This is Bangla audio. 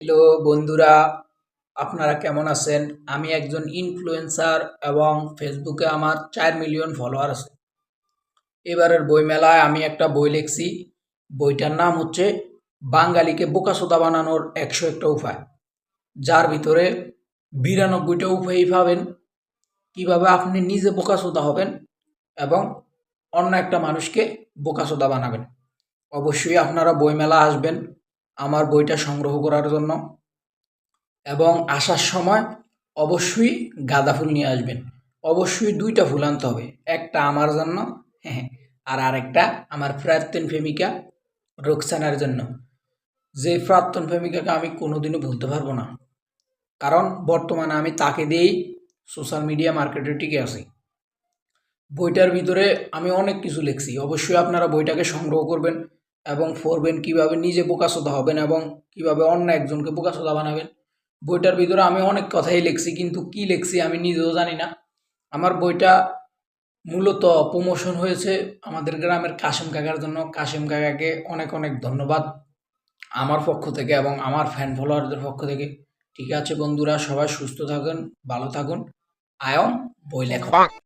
হ্যালো বন্ধুরা, আপনারা কেমন আছেন? আমি একজন ইনফ্লুয়েন্সার এবং ফেসবুকে আমার 4 মিলিয়ন ফলোয়ার আছে। এবারের বইমেলায় আমি একটা বই লিখছি। বইটার নাম হচ্ছে বাঙালিকে বোকাচোদা বানানোর ১০১টা উপায়, যার ভিতরে ৯২টা উপায়ই পাবেন কিভাবে আপনি নিজে বোকাচোদা হবেন এবং অন্য একটা মানুষকে বোকাচোদা বানাবেন। অবশ্যই আপনারা বইমেলা আসবেন আমার বইটা সংগ্রহ করার জন্য এবং আসার সময় অবশ্যই গাঁদা ফুল নিয়ে আসবেন। অবশ্যই ২টা ফুল আনতে হবে। একটা আমার জন্য, হ্যাঁ, আর আরেকটা আমার প্রাক্তন প্রেমিকা রোকসানার জন্য। যে প্রাক্তন প্রেমিকাকে আমি কোনোদিনও ভুলতে পারবো না। কারণ বর্তমানে আমি তাকে দিয়েই সোশ্যাল মিডিয়া মার্কেটে টিকে আছি। বইটার ভিতরে আমি অনেক কিছু লিখছি। অবশ্যই আপনারা বইটাকে সংগ্রহ করবেন এবং পড়বেন কীভাবে নিজে বোকাচোদা হবেন এবং কীভাবে অন্য একজনকে বোকাচোদা বানাবেন। বইটার ভিতরে আমি অনেক কথাই লিখছি, কিন্তু কী লিখছি আমি নিজেও জানি না। আমার বইটা মূলত প্রমোশন হয়েছে আমাদের গ্রামের কাশেম কাকার জন্য। কাশেম কাকাকে অনেক অনেক ধন্যবাদ আমার পক্ষ থেকে এবং আমার ফ্যান ফলোয়ারদের পক্ষ থেকে। ঠিক আছে বন্ধুরা, সবাই সুস্থ থাকুন, ভালো থাকুন। আয়ন বই লেখক।